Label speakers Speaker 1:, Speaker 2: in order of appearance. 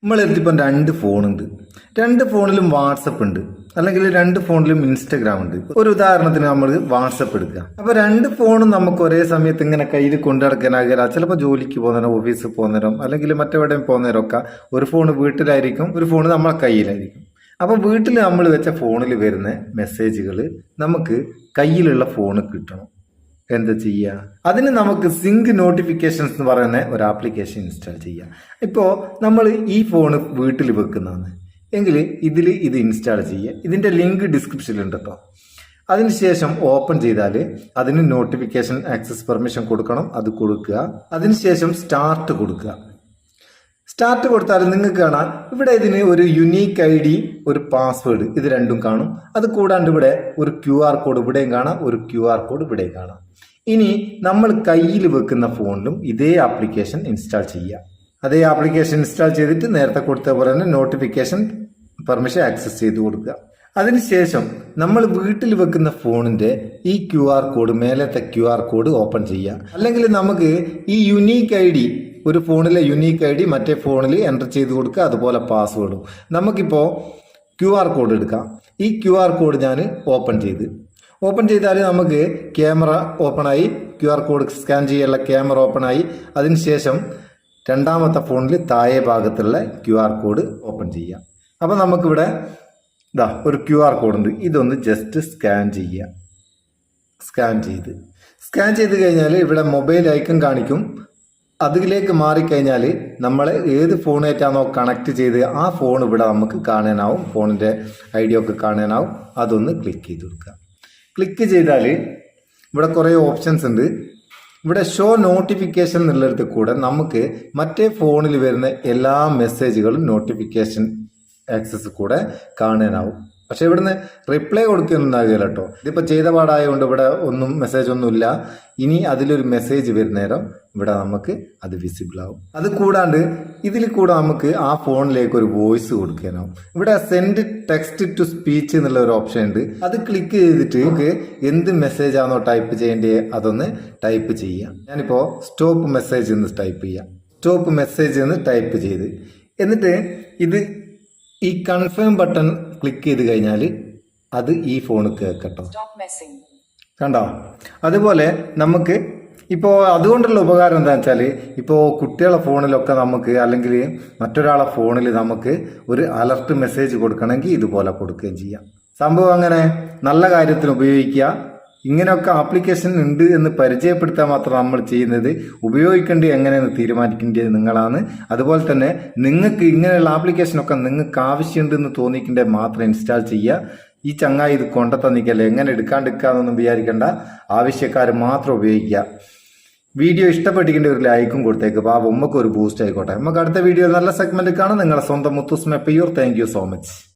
Speaker 1: നമ്മളെടുത്തിപ്പം 2 ഫോണുണ്ട്. 2 ഫോണിലും വാട്സപ്പ് ഉണ്ട്, അല്ലെങ്കിൽ 2 ഫോണിലും ഇൻസ്റ്റഗ്രാം ഉണ്ട്. ഒരു ഉദാഹരണത്തിന് നമ്മൾ വാട്സപ്പ് എടുക്കുക. അപ്പൊ 2 ഫോണും നമുക്ക് ഒരേ സമയത്ത് ഇങ്ങനെ കയ്യിൽ കൊണ്ടു നടക്കാനാകില്ല. ചിലപ്പോൾ ജോലിക്ക് പോകുന്നേരം, ഓഫീസിൽ പോകുന്നേരം, അല്ലെങ്കിൽ മറ്റെവിടെയും പോകുന്നേരം ഒക്കെ ഒരു ഫോൺ വീട്ടിലായിരിക്കും, ഒരു ഫോൺ നമ്മളെ കയ്യിലായിരിക്കും. അപ്പൊ വീട്ടിൽ നമ്മൾ വെച്ച ഫോണിൽ വരുന്ന മെസ്സേജുകൾ നമുക്ക് കയ്യിലുള്ള ഫോണ് കിട്ടണം. എന്താ ചെയ്യുക? അതിന് നമുക്ക് സിങ്ക് നോട്ടിഫിക്കേഷൻസ് എന്ന് പറയുന്ന ഒരു ആപ്ലിക്കേഷൻ ഇൻസ്റ്റാൾ ചെയ്യാം. ഇപ്പോൾ നമ്മൾ ഈ ഫോണ് വീട്ടിൽ വെക്കുന്നതാണ് എങ്കിൽ ഇത് ഇൻസ്റ്റാൾ ചെയ്യുക. ഇതിൻ്റെ ലിങ്ക് ഡിസ്ക്രിപ്ഷനിലുണ്ട് കേട്ടോ. അതിനുശേഷം ഓപ്പൺ ചെയ്താൽ അതിന് നോട്ടിഫിക്കേഷൻ ആക്സസ് പെർമിഷൻ കൊടുക്കണം. അത് കൊടുക്കുക. അതിനുശേഷം സ്റ്റാർട്ട് കൊടുക്കുക. സ്റ്റാർട്ട് കൊടുത്താൽ നിങ്ങൾക്ക് കാണാം ഇവിടെ ഇതിന് ഒരു യുണീക്ക് ID, ഒരു പാസ്വേഡ്, ഇത് രണ്ടും കാണും. അത് കൂടാണ്ട് ഇവിടെ ഒരു QR കോഡ് ഇവിടെയും കാണാം, ഒരു QR കോഡ് ഇവിടെയും കാണാം. ഇനി നമ്മൾ കയ്യിൽ വെക്കുന്ന ഫോണിലും ഇതേ ആപ്ലിക്കേഷൻ ഇൻസ്റ്റാൾ ചെയ്യുക. അതേ ആപ്ലിക്കേഷൻ ഇൻസ്റ്റാൾ ചെയ്തിട്ട് നേരത്തെ കൊടുത്ത പോലെ തന്നെ നോട്ടിഫിക്കേഷൻ പെർമിഷൻ ആക്സസ് ചെയ്ത് കൊടുക്കുക. അതിനുശേഷം നമ്മൾ വീട്ടിൽ വെക്കുന്ന ഫോണിന്റെ ഈ QR കോഡ്, മേലത്തെ QR കോഡ് ഓപ്പൺ ചെയ്യുക. അല്ലെങ്കിൽ നമുക്ക് ഈ യുണീക്ക് ID, ഒരു ഫോണിലെ യുണീക്ക് ID മറ്റേ ഫോണിൽ എൻ്റർ ചെയ്ത് കൊടുക്കുക. അതുപോലെ പാസ്വേഡും. നമുക്കിപ്പോൾ QR കോഡ് എടുക്കാം. ഈ QR കോഡ് ഞാൻ ഓപ്പൺ ചെയ്താൽ നമുക്ക് ക്യാമറ ഓപ്പണായി, QR കോഡ് സ്കാൻ ചെയ്യാനുള്ള ക്യാമറ ഓപ്പണായി. അതിനുശേഷം രണ്ടാമത്തെ ഫോണിൽ താഴെ ഭാഗത്തുള്ള QR കോഡ് ഓപ്പൺ ചെയ്യാം. അപ്പം നമുക്കിവിടെ ഒരു QR കോഡ് ഉണ്ട്. ഇതൊന്ന് ജസ്റ്റ് സ്കാൻ ചെയ്യുക. സ്കാൻ ചെയ്ത് കഴിഞ്ഞാൽ ഇവിടെ മൊബൈൽ ഐക്കൺ കാണിക്കും. അതിലേക്ക് മാറിക്കഴിഞ്ഞാൽ നമ്മൾ ഏത് ഫോണായിട്ടാണോ കണക്ട് ചെയ്ത് ആ ഫോൺ ഇവിടെ നമുക്ക് കാണാനാവും. ഫോണിൻ്റെ ID ഒക്കെ കാണാനാവും. അതൊന്ന് ക്ലിക്ക് ചെയ്ത് കൊടുക്കുക. ക്ലിക്ക് ചെയ്താൽ ഇവിടെ കുറേ ഓപ്ഷൻസ് ഉണ്ട്. ഇവിടെ ഷോ നോട്ടിഫിക്കേഷൻ എന്നുള്ളിടത്ത് കൂടെ നമുക്ക് മറ്റേ ഫോണിൽ വരുന്ന എല്ലാ മെസ്സേജുകളും നോട്ടിഫിക്കേഷൻ ആക്സസ് കൂടെ കാണാനാവും. പക്ഷെ ഇവിടുന്ന് റിപ്ലൈ കൊടുക്കുന്നുണ്ടാകില്ല കേട്ടോ. ഇതിപ്പോൾ ചെയ്ത പാടായതുകൊണ്ട് ഇവിടെ മെസ്സേജ് ഒന്നുമില്ല. ഇനി അതിലൊരു മെസ്സേജ് വരുന്നേരം ഇവിടെ നമുക്ക് അത് വിസിബിൾ ആവും. അത് കൂടാണ്ട് ഇതിൽ കൂടെ നമുക്ക് ആ ഫോണിലേക്ക് ഒരു വോയിസ് കൊടുക്കാനാവും. ഇവിടെ സെൻഡ് ടെക്സ്റ്റ് ടു സ്പീച്ച് എന്നുള്ള ഒരു ഓപ്ഷൻ ഉണ്ട്. അത് ക്ലിക്ക് ചെയ്തിട്ട് നമുക്ക് എന്ത് മെസ്സേജ് ആണോ ടൈപ്പ് ചെയ്യേണ്ടത് അതൊന്ന് ടൈപ്പ് ചെയ്യാം. ഞാനിപ്പോൾ സ്റ്റോപ്പ് മെസ്സേജ് എന്ന് ടൈപ്പ് ചെയ്ത് എന്നിട്ട് ഈ കൺഫേം ബട്ടൺ ക്ലിക്ക് ചെയ്ത് കഴിഞ്ഞാൽ അത് ഈ ഫോണിൽ കേൾക്കട്ടോ. കണ്ടോ? അതുപോലെ നമുക്ക് ഇപ്പോൾ അതുകൊണ്ടുള്ള ഉപകാരം എന്താ വെച്ചാൽ, ഇപ്പോൾ കുട്ടികളുടെ ഫോണിലൊക്കെ നമുക്ക്, അല്ലെങ്കിൽ മറ്റൊരാളെ ഫോണിൽ നമുക്ക് ഒരു അലർട്ട് മെസ്സേജ് കൊടുക്കണമെങ്കിൽ ഇതുപോലെ കൊടുക്കുകയും ചെയ്യാം. സംഭവം അങ്ങനെ നല്ല കാര്യത്തിന് ഉപയോഗിക്കുക. ഇങ്ങനെയൊക്കെ ആപ്ലിക്കേഷൻ ഉണ്ട് എന്ന് പരിചയപ്പെടുത്താൻ മാത്രം നമ്മൾ ചെയ്യുന്നത്. ഉപയോഗിക്കേണ്ടത് എങ്ങനെയെന്ന് തീരുമാനിക്കേണ്ടത് നിങ്ങളാണ്. അതുപോലെ തന്നെ നിങ്ങൾക്ക് ഇങ്ങനെയുള്ള ആപ്ലിക്കേഷനൊക്കെ നിങ്ങൾക്ക് ആവശ്യമുണ്ടെന്ന് തോന്നിക്കേണ്ടത് മാത്രം ഇൻസ്റ്റാൾ ചെയ്യുക. ഈ ചങ്ങായി ഇത് കൊണ്ടുതന്നിക്കല്ലേ, എങ്ങനെ എടുക്കാണ്ടിരിക്കാന്നൊന്നും വിചാരിക്കേണ്ട. ആവശ്യക്കാർ മാത്രം ഉപയോഗിക്കുക. വീഡിയോ ഇഷ്ടപ്പെട്ടിരിക്കേണ്ട ഒരു ലൈക്കും കൊടുത്തേക്ക്. അപ്പോൾ ഉമ്മക്ക് ഒരു ബൂസ്റ്റ് ആയിക്കോട്ടെ. നമുക്ക് അടുത്ത വീഡിയോ നല്ല സെഗ്മെന്റ് കാണാം. നിങ്ങളുടെ സ്വന്തം Muthus Meppayur. Thank you so much.